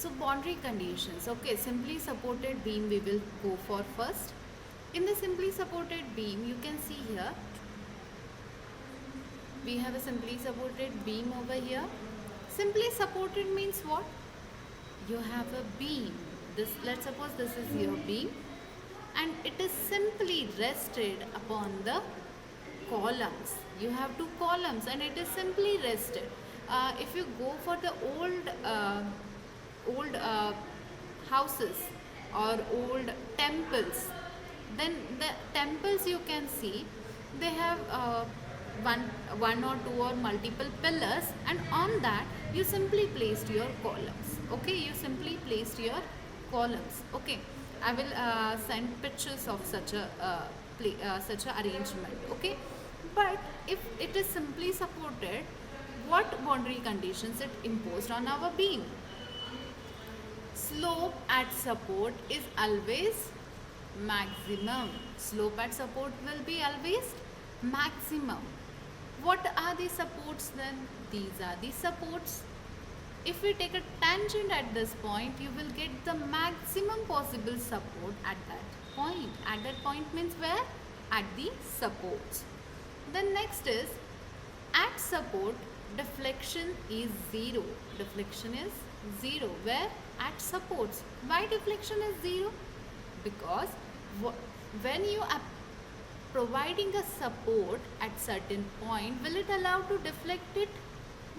So boundary conditions. Okay, simply supported beam we will go for first. In the simply supported beam, you can see here we have a simply supported beam over here. Simply supported means what? You have a beam. This, let's suppose this is your beam, and it is simply rested upon the columns. You have two columns and it is simply rested. If you go for the old houses or old temples, then the temples you can see they have one or two or multiple pillars, and on that you simply placed your columns. Okay, you simply placed your columns. Okay, I will send pictures of such a such a arrangement. Okay, but if it is simply supported, what boundary conditions it imposed on our beam? Slope at support is always maximum. Slope at support will be always maximum. What are the supports then? These are the supports. If we take a tangent at this point, you will get the maximum possible support at that point. At that point means where? At the supports. Then next is, at support, deflection is 0. Deflection is 0. Where? At supports. Why deflection is 0? Because when you are providing a support at certain point, will it allow to deflect it?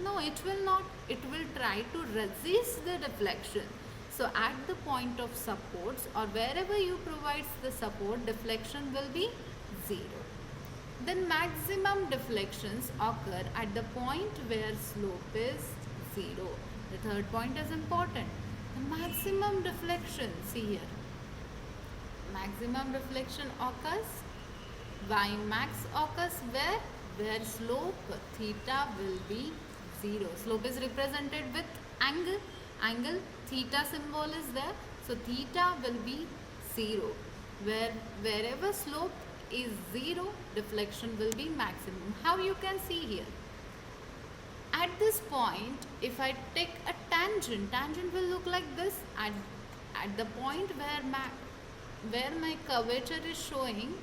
No, it will not. It will try to resist the deflection. So at the point of supports or wherever you provide the support, deflection will be 0. Then maximum deflections occur at the point where slope is 0. The third point is important. The maximum deflection, see here. Maximum deflection occurs, Y max occurs where? Where slope theta will be 0. Slope is represented with angle. Angle theta symbol is there. So theta will be 0. Wherever slope is 0, deflection will be maximum. How you can see here? At this point, if I take a tangent, tangent will look like this. At the point where my curvature is showing,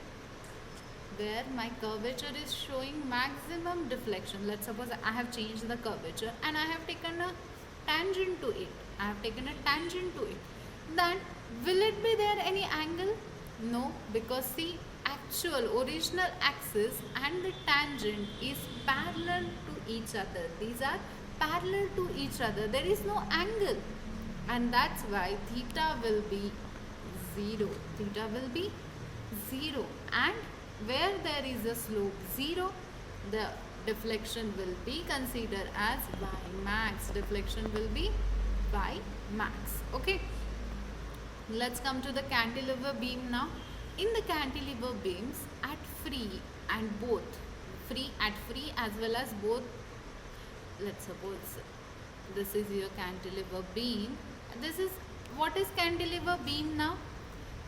maximum deflection. Let's suppose I have changed the curvature and I have taken a tangent to it. Then will it be there any angle? No, because the actual original axis and the tangent is parallel to each other. These are parallel to each other. There is no angle, and that's why theta will be 0. Theta will be 0, and where there is a slope 0, the deflection will be considered as Y max. Deflection will be Y max. Okay, let's come to the cantilever beam now. In the cantilever beams, at free and both, at free as well as both, let's suppose this is your cantilever beam. This is, what is cantilever beam now?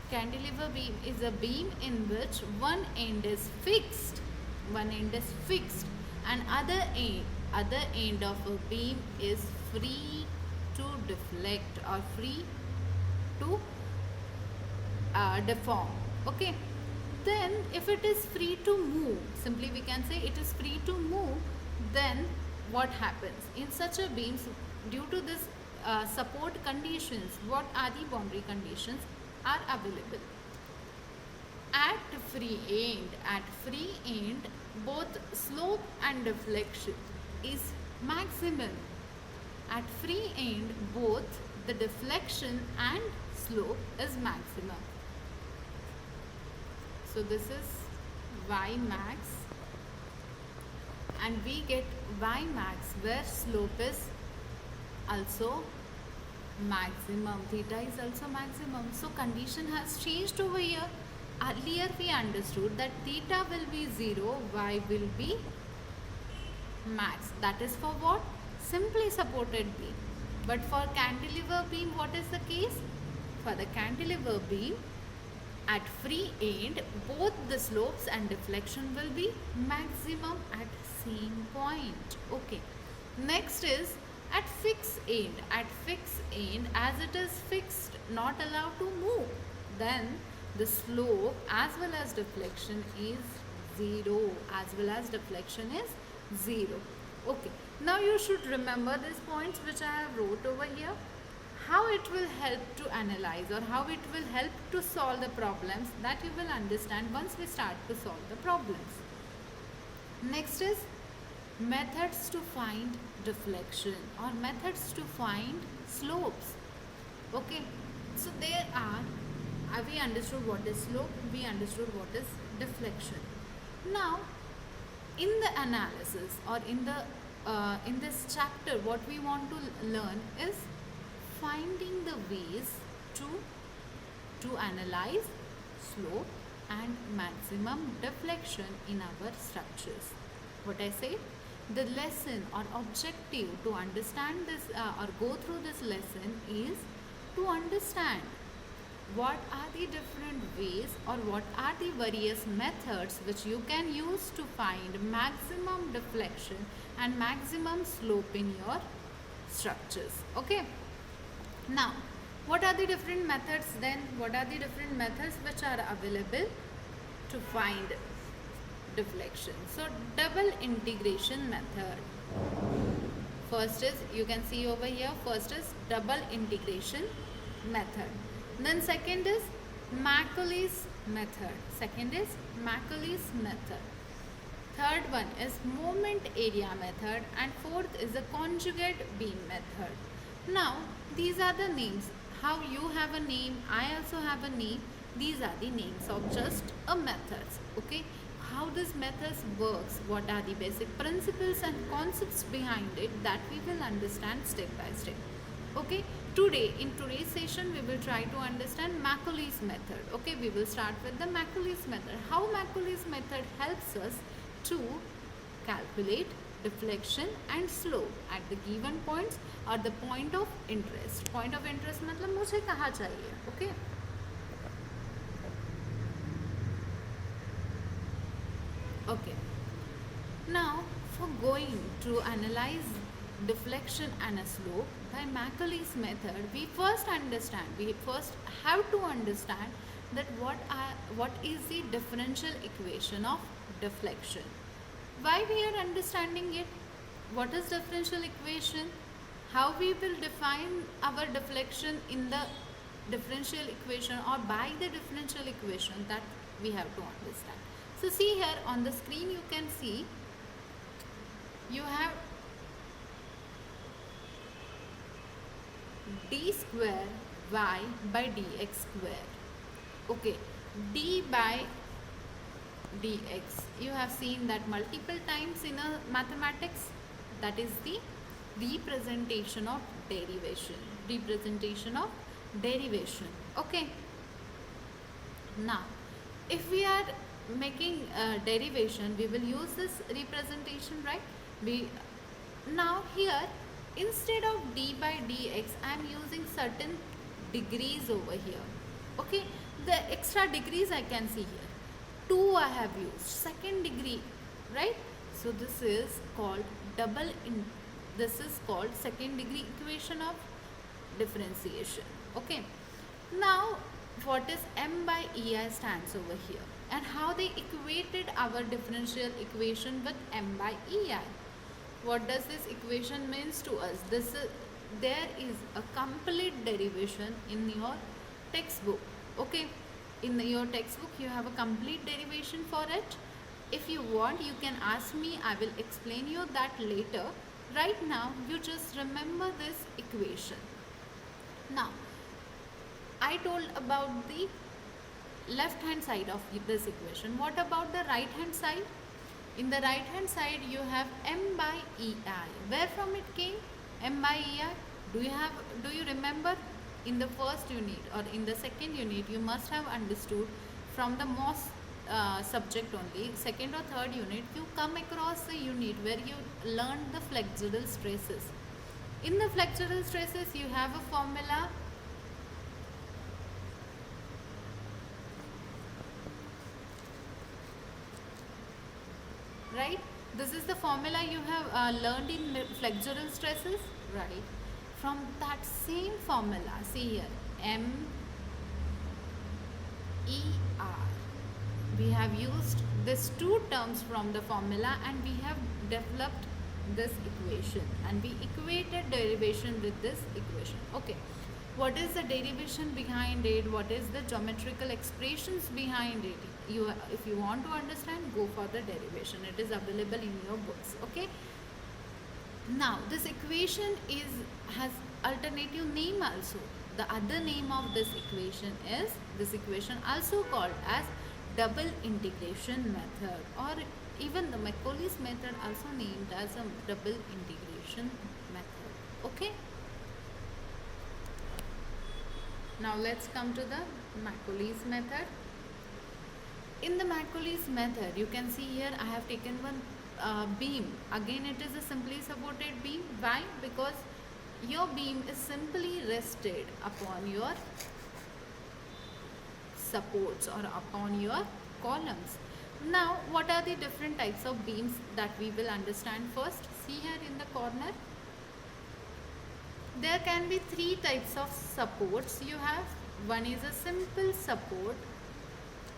Cantilever beam is a beam in which one end is fixed, and other end of a beam is free to deflect or free to deform. Okay, then if it is free to move, simply we can say it is free to move, then what happens? In such a beam, due to this support conditions, what are the boundary conditions are available? At free end, both slope and deflection is maximum. At free end, both the deflection and slope is maximum. So this is Y max, and we get Y max where slope is also maximum, theta is also maximum. So condition has changed over here. Earlier we understood that theta will be 0, Y will be max. That is for what? Simply supported beam. But for cantilever beam, what is the case? For the cantilever beam, at free end, both the slopes and deflection will be maximum at same point. Okay. Next is at fixed end, as it is fixed, not allowed to move, then the slope as well as deflection is 0. As well as deflection is 0. Okay, now you should remember these points which I have wrote over here. How it will help to analyze, or how it will help to solve the problems, that you will understand once we start to solve the problems. Next is methods to find deflection, or methods to find slopes. Okay, so there are, we understood what is slope, we understood what is deflection. Now in the analysis, or in this chapter, what we want to learn is finding the ways to analyze slope and maximum deflection in our structures. What I say, the lesson or objective to understand this, or go through this lesson, is to understand what are the different ways, or what are the various methods which you can use to find maximum deflection and maximum slope in your structures. Okay, now what are the different methods then? What are the different methods which are available to find deflection? So double integration method. First is, you can see over here, first is double integration method. Then second is Macaulay's method. Second is Macaulay's method. Third one is moment area method, and fourth is the conjugate beam method. Now these are the names. How you have a name, I also have a name. These are the names of just a methods. Okay, how this methods works, what are the basic principles and concepts behind it, that we will understand step by step. Okay, in today's session we will try to understand Macaulay's method. Okay, we will start with the Macaulay's method. How Macaulay's method helps us to calculate deflection and slope at the given points, or the point of interest. Point of interest मतलब मुझे कहाँ चाहिए. Okay, okay. Now for going to analyze deflection and a slope by Macaulay's method, we first have to understand that what is the differential equation of deflection. Why we are understanding it? What is differential equation? How we will define our deflection in the differential equation, or by the differential equation, that we have to understand. So see here on the screen, you can see you have d square y by dx square. Okay, d by dx, you have seen that multiple times in a mathematics. That is the representation of derivation. Okay, now if we are making derivation, we will use this representation, right? Now here, instead of d by dx, I am using certain degrees over here. Okay, the extra degrees I can see here. 2 I have used, second degree, right? So this is called this is called second degree equation of differentiation. Okay, now what is m by ei stands over here, and how they equated our differential equation with m by ei. What does this equation means to us? There is a complete derivation in your textbook. Okay, in your textbook you have a complete derivation for it. If you want, you can ask me, I will explain you that later. Right now you just remember this equation. Now I told about the left hand side of this equation. What about the right hand side? In the right hand side you have m by ei. Where from it came? M by ei. Do you remember? In the first unit or in the second unit, you must have understood from the most subject only. Second or third unit, you come across a unit where you learn the flexural stresses. In the flexural stresses, you have a formula. Right? This is the formula you have learned in flexural stresses. Right? from that same formula. See here, MER. We have used these two terms from the formula and we have developed this equation and we equated derivation with this equation. Okay, what is the derivation behind it? What is the geometrical expressions behind it? If you want to understand, go for the derivation. It is available in your books. Okay. Now this equation has alternative name also. The other name of this equation is also called as double integration method, or even the Macaulay's method also named as a double integration method. Okay. Now let's come to the Macaulay's method. In the Macaulay's method, you can see here I have taken one beam. Again, it is a simply supported beam. Why? Because your beam is simply rested upon your supports or upon your columns. Now, what are the different types of beams that we will understand first? See here in the corner. There can be three types of supports you have. One is a simple support,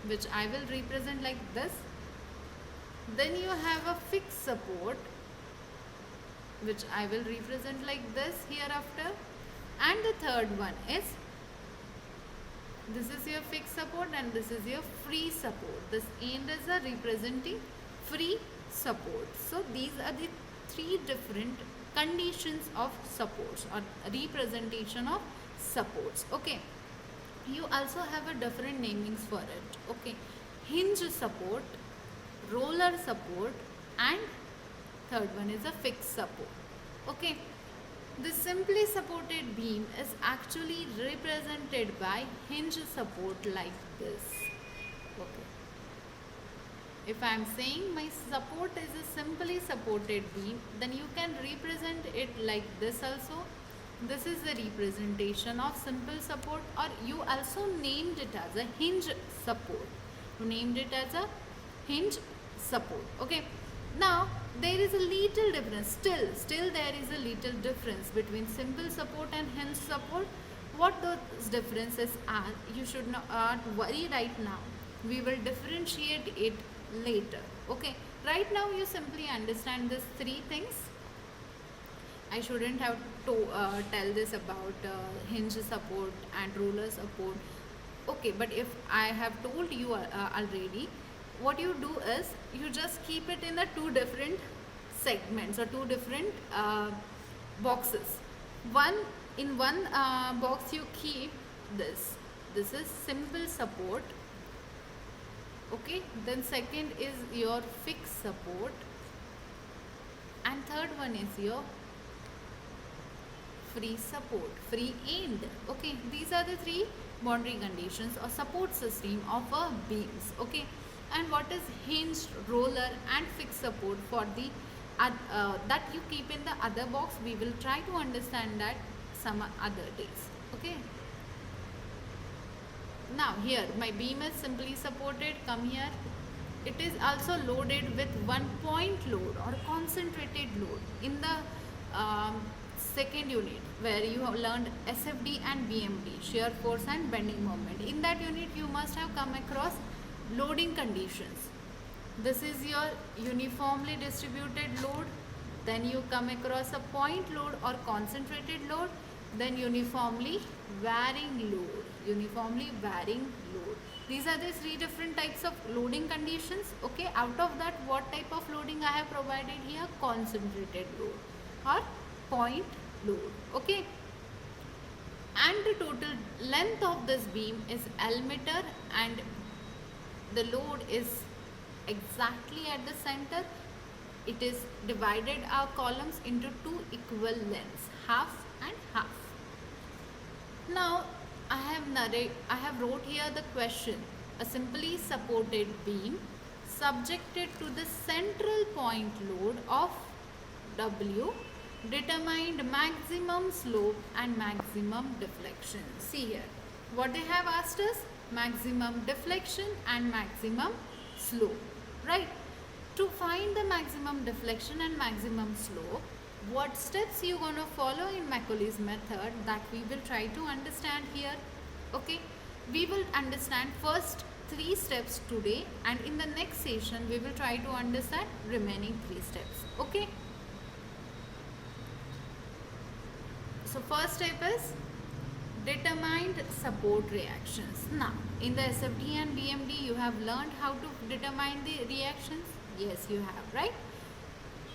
which I will represent like this. Then you have a fixed support, which I will represent like this hereafter. And the third one is, this is your fixed support and this is your free support. This end is a representing free support. So these are the three different conditions of supports or representation of supports. Okay. You also have a different namings for it. Okay. Hinge support, roller support, and third one is a fixed support. Okay. The simply supported beam is actually represented by hinge support like this. Okay. If I am saying my support is a simply supported beam, then you can represent it like this also. This is the representation of simple support, or you also named it as a hinge support. You named it as a hinge support. Okay. Now there is a little difference. Still there is a little difference between simple support and hinge support. What those differences are, you should not worry right now. We will differentiate it later. Okay. Right now you simply understand these three things. I shouldn't have to tell this about hinge support and roller support. Okay, but if I have told you already, what you do is you just keep it in the two different segments or two different boxes. In one box you keep this. This is simple support. Okay, then second is your fixed support, and third one is your free support, free end. Okay, these are the three boundary conditions or support system of a beams. Okay, and what is hinged, roller, and fixed support for the that you keep in the other box? We will try to understand that some other days. Okay. Now here my beam is simply supported. Come here. It is also loaded with 1 point load or concentrated load in the second unit, where you have learned SFD and BMD, shear force and bending moment. In that unit you must have come across loading conditions. This is your uniformly distributed load. Then you come across a point load or concentrated load. Then uniformly varying load. These are the three different types of loading conditions. Okay, out of that, what type of loading I have provided here? Concentrated load or point load. Okay, and the total length of this beam is L meter, and the load is exactly at the center. It is divided our columns into two equal lengths, half and half. Now I have wrote here the question. A simply supported beam subjected to the central point load of W determined maximum slope and maximum deflection. See here, what they have asked us: maximum deflection and maximum slope, right? To find the maximum deflection and maximum slope, What steps you gonna follow in Macaulay's method, that we will try to understand here. Okay, we will understand first 3 steps today, and in the next session we will try to understand remaining 3 steps. Okay, so first step is determined support reactions. Now in the SFD and BMD you have learned how to determine the reactions. Yes, you have, right?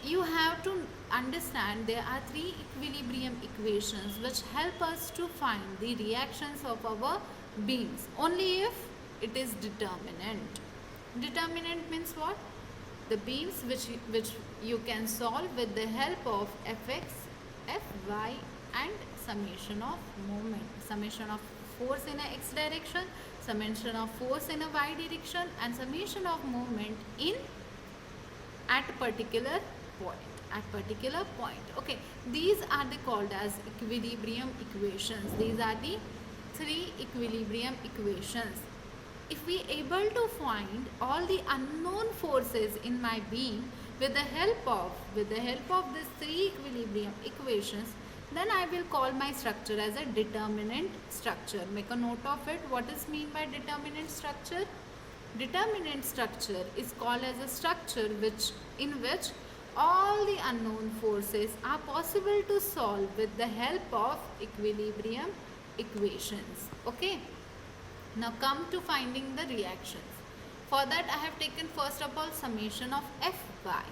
You have to understand there are 3 equilibrium equations which help us to find the reactions of our beams only if it is determinant. Determinant means what? The beams which you can solve with the help of Fx, Fy and summation of moment, summation of force in a x direction, summation of force in a y direction, and summation of moment in at particular point. Okay, these are the called as equilibrium equations. These are the 3 equilibrium equations. If we able to find all the unknown forces in my beam with the help of these 3 equilibrium equations, then I will call my structure as a determinant structure. Make a note of it. What is mean by determinant structure? Determinant structure is called as a structure in which all the unknown forces are possible to solve with the help of equilibrium equations. Okay, now come to finding the reactions. For that I have taken first of all summation of Fy.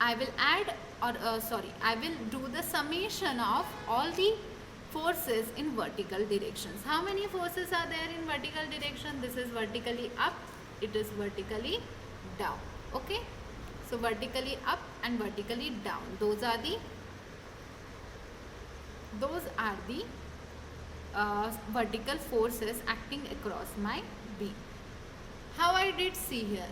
I will add I will do the summation of all the forces in vertical directions. How many forces are there in vertical direction? This is vertically up, it is vertically down. Okay, so vertically up and vertically down, those are the vertical forces acting across my beam. How I did see here,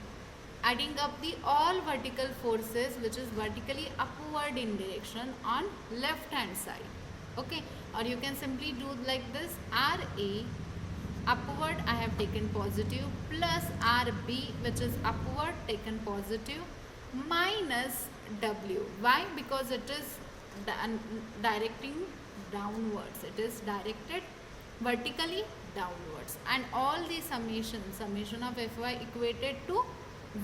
adding up the all vertical forces which is vertically upward in direction on left hand side. Okay, or you can simply do like this: RA upward I have taken positive, plus RB which is upward taken positive, minus W. Why? Because it is directing downwards, it is directed vertically downwards, and all the summation of Fy equated to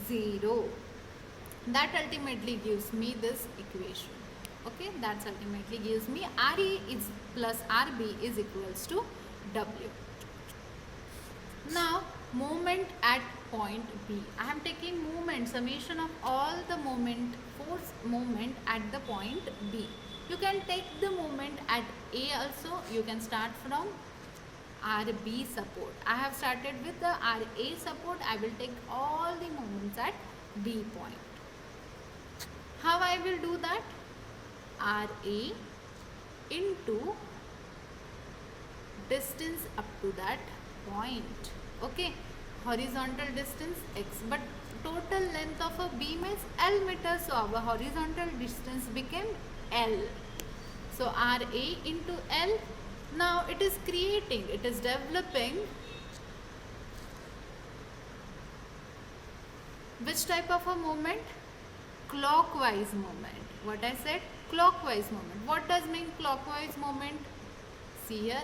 0. That ultimately gives me this equation. Okay, that ultimately gives me RA is plus RB is equals to W. Now moment at point B. I am taking moment, summation of all the moment, force moment at the point B. You can take the moment at A also. You can start from RB support. I have started with the RA support. I will take all the moments at B point. How I will do that? RA into distance up to that point. Okay, horizontal distance x, but total length of a beam is L meters, so our horizontal distance became L. So RA into L. Now it is creating, it is developing which type of a moment? Clockwise moment. What I said? Clockwise moment. What does mean clockwise moment? See here,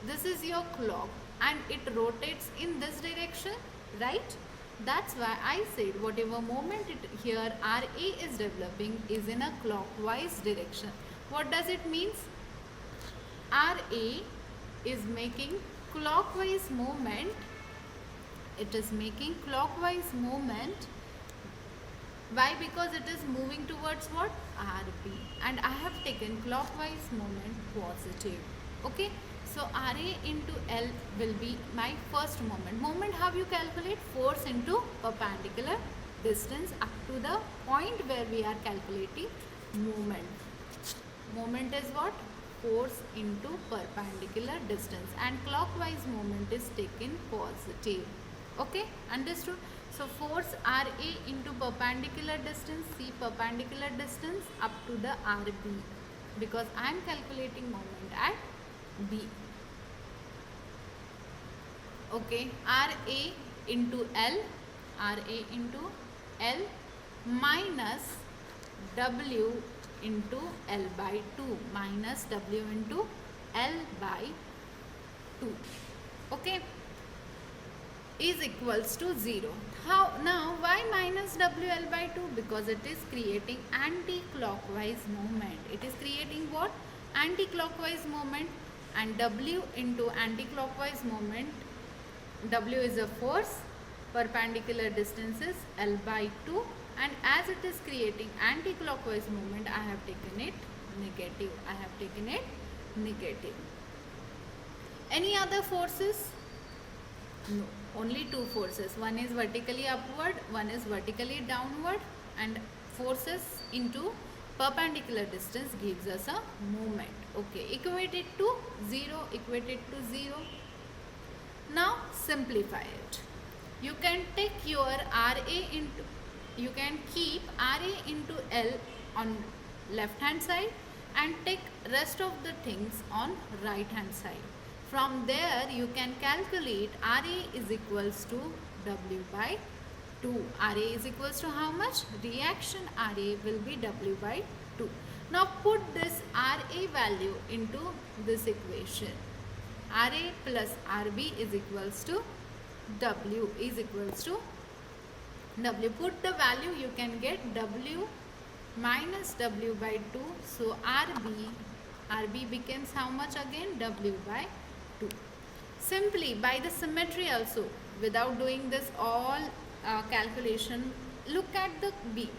this is your clock and it rotates in this direction, right? That's why I said whatever moment here RA is developing is in a clockwise direction. What does it mean? RA is making clockwise movement. It is making clockwise movement. Why? Because it is moving towards what? RB. And I have taken clockwise movement positive. Okay. So RA into L will be my first moment. Moment, how you calculate? Force into perpendicular distance up to the point where we are calculating moment. Moment is what? Force into perpendicular distance, and clockwise moment is taken positive. Okay, understood? So force RA into perpendicular distance, see perpendicular distance up to the RB, because I am calculating moment at B. Okay, RA into L minus W into L by 2 minus W into L by 2. Okay, is equals to 0. How now? Why minus WL by 2? Because it is creating anti-clockwise movement. It is creating what? Anti-clockwise movement, and W into anti-clockwise movement. W is a force, perpendicular distance is L by 2, and as it is creating anti-clockwise movement, I have taken it negative. I have taken it negative. Any other forces? No, only two forces. One is vertically upward, one is vertically downward, and forces into perpendicular distance gives us a movement. Okay, equate it to 0, equate it to 0. Now simplify it. You can take your RA into, you can keep RA into L on left hand side and take rest of the things on right hand side. From there you can calculate RA is equals to W by 2. RA is equals to how much? Reaction RA will be W by 2. Now put this RA value into this equation. RA plus RB is equals to W is equals to W. Put the value, you can get W minus W by 2. So RB becomes how much again? W by 2. Simply by the symmetry also, without doing this all calculation, look at the beam.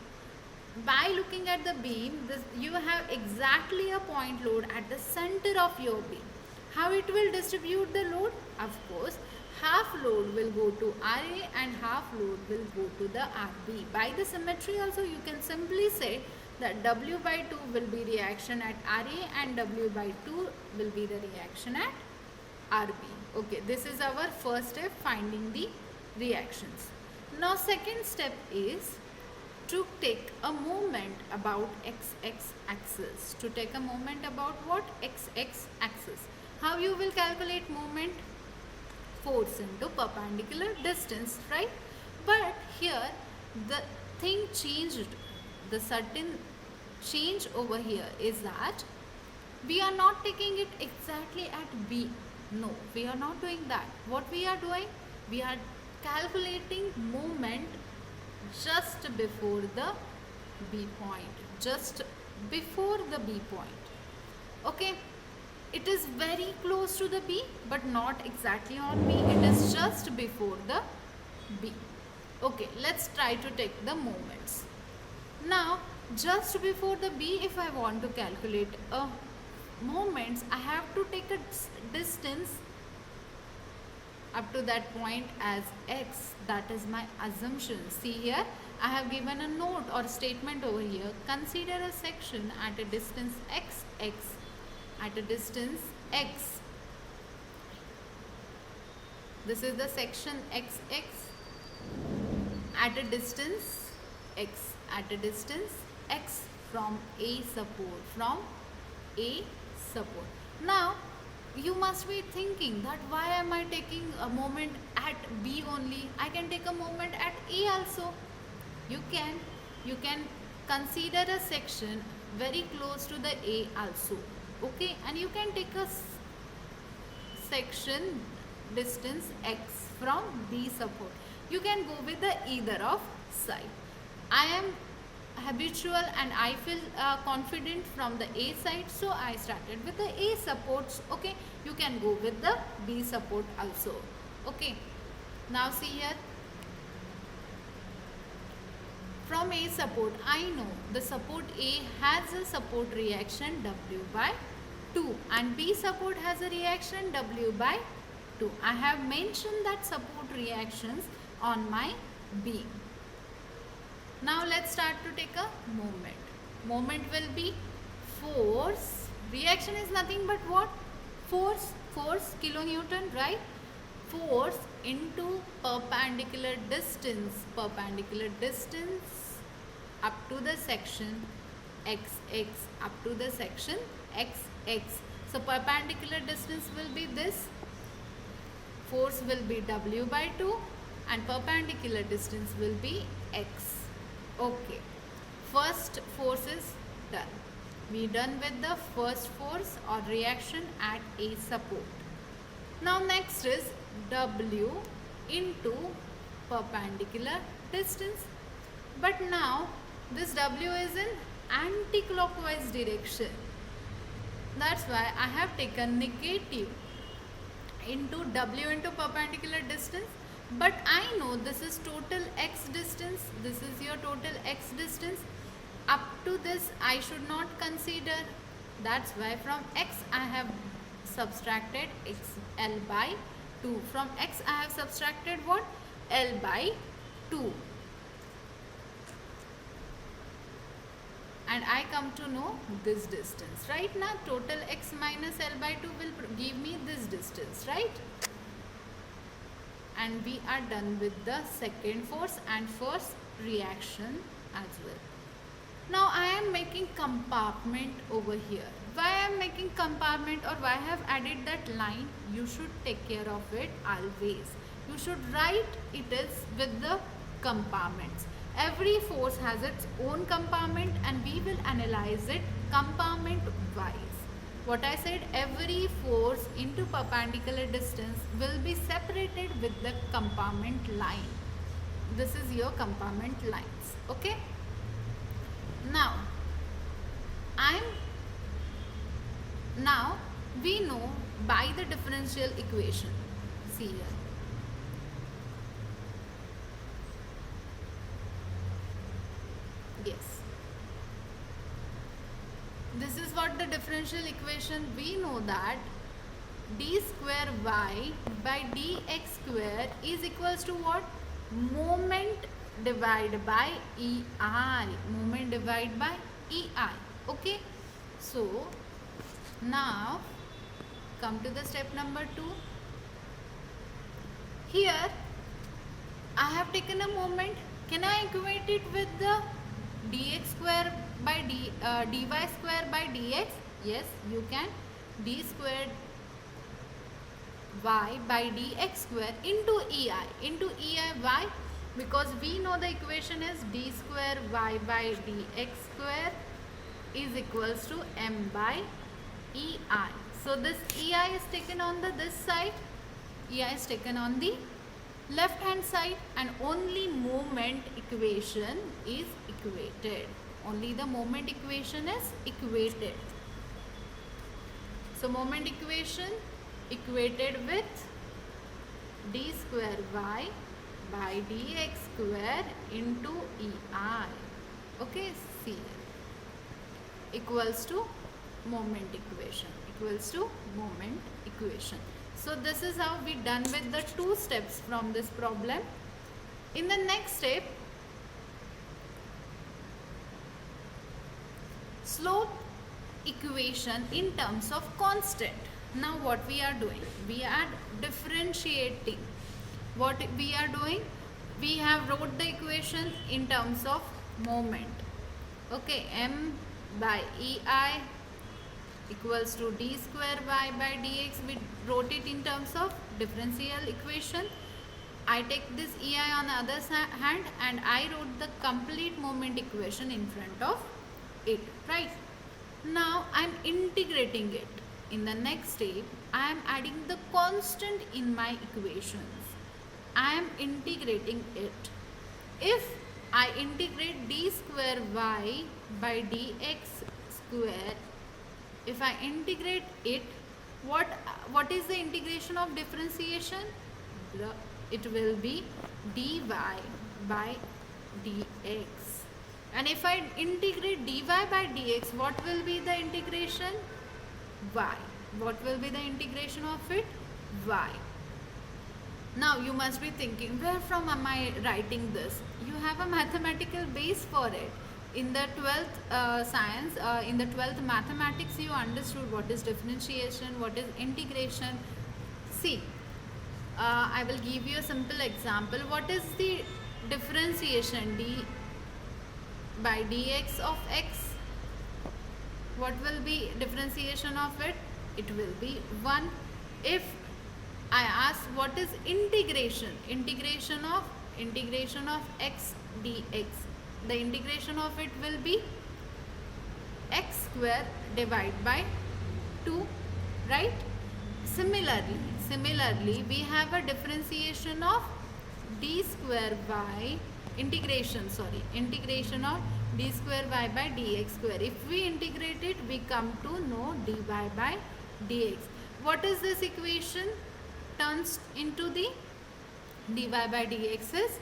By looking at the beam, you have exactly a point load at the center of your beam. How it will distribute the load? Of course, half load will go to RA and half load will go to the RB. By the symmetry also, you can simply say that W by 2 will be reaction at RA and W by 2 will be the reaction at RB. Okay, this is our first step, finding the reactions. Now second step is to take a moment about XX axis. To take a moment about what? XX axis. How you will calculate moment? Force into perpendicular distance, right? But here the thing changed. The certain change over here is that we are not taking it exactly at B. No, we are not doing that. What we are doing? We are calculating moment just before the B point. Just before the B point. Okay. It is very close to the B, but not exactly on B. It is just before the B. Okay, let's try to take the moments. Now, just before the B, if I want to calculate moments, I have to take a distance up to that point as x. That is my assumption. See here, I have given a note or statement over here. Consider a section at a distance x. At a distance x. This is the section xx at a distance x. At a distance x from A support. From A support. Now you must be thinking that why am I taking a moment at B only? I can take a moment at A also. You can consider a section very close to the A also. Okay, and you can take a section distance x from B support. You can go with the either of side. I am habitual and I feel confident from the A side, so I started with the A supports. Okay, you can go with the B support also. Okay, now see here. From A support, I know the support A has a support reaction W by 2 and B support has a reaction W by 2. I have mentioned that support reactions on my beam. Now let's start to take a moment. Moment will be force. Reaction is nothing but what? Force kilonewton, right? Force into perpendicular distance up to the section xx, up to the section xx. So perpendicular distance will be this, force will be W by 2 and perpendicular distance will be x. Okay, first force is done. We done with the first force or reaction at a support. Now next is W into perpendicular distance. But now this W is in anti-clockwise direction. That's why I have taken negative into W into perpendicular distance. But I know this is total x distance. This is your total x distance. Up to this I should not consider. That's why from x I have subtracted L by 2. From x I have subtracted what? L by 2. And I come to know this distance. Right now total x minus L by 2 will give me this distance, right? And we are done with the second force and first reaction as well. Now I am making compartment over here. Why I am making compartment or why I have added that line? You should take care of it always. You should write it is with the compartments. Every force has its own compartment and we will analyze it compartment wise. What I said, every force into perpendicular distance will be separated with the compartment line. This is your compartment lines. Okay. Now we know by the differential equation. See here. Yes. This is what the differential equation. We know that d square y by dx square is equals to what? Moment divided by EI. Moment divided by EI. Okay. So now come to the step number 2. Here I have taken a moment. Can I equate it with the dx square by dy square by dx? Yes, you can. D squared y by dx square into EI. Into EI, why? Because we know the equation is d square y by dx square is equals to m by EI. So this EI is taken on this side. EI is taken on the left hand side and only moment equation is equated. Only the moment equation is equated. So moment equation equated with d square y by dx square into EI. Okay, see equals to moment equation. Equals to moment equation. So this is how we done with the 2 steps from this problem. In the next step, slope equation in terms of constant. Now what we are doing? We are differentiating. What we are doing? We have wrote the equation in terms of moment. Okay, m by EI equals to d square y by dx. We wrote it in terms of differential equation. I take this EI on the other hand and I wrote the complete moment equation in front of it, right? Now I am integrating it. In the next step, I am adding the constant in my equations. I am integrating it. If I integrate d square y by dx square, if I integrate it, what is the integration of differentiation? It will be dy by dx. And if I integrate dy by dx, what will be the integration? Y. What will be the integration of it? Y. Now you must be thinking, where from am I writing this? You have a mathematical base for it. In the 12th science, in the 12th mathematics, you understood what is differentiation, what is integration. See, I will give you a simple example. What is the differentiation? D by dx of x. What will be differentiation of it? It will be 1. If I ask what is integration? Integration of x dx. The integration of it will be x square divided by 2, right? Similarly, we have a differentiation of d square y, integration of d square y by dx square. If we integrate it, we come to know dy by dx. What is this equation? Turns into the dy by dx is,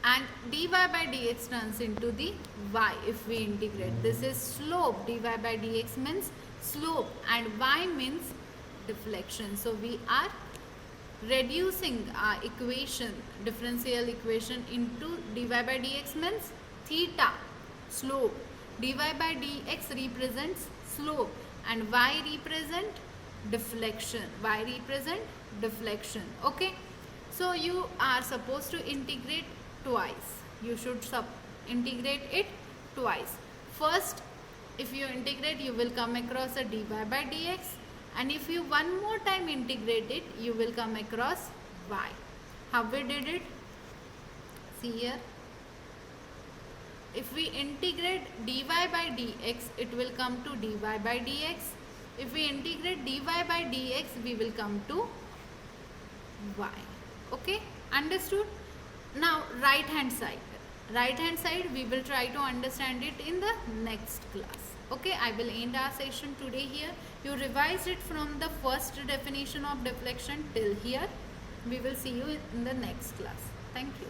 and dy by dx turns into the y if we integrate. This is slope. Dy by dx means slope and y means deflection. So we are reducing our equation, differential equation, into dy by dx means theta, slope. Dy by dx represents slope and y represent deflection. Okay. So you are supposed to integrate twice. You should integrate it twice. First, if you integrate, you will come across a dy by dx, and if you one more time integrate it, you will come across y. How we did it? See here. If we integrate dy by dx, it will come to dy by dx. If we integrate dy by dx, we will come to y. Okay, understood? Now right hand side we will try to understand it in the next class. Okay, I will end our session today here. You revised it from the first definition of deflection till here. We will see you in the next class. Thank you.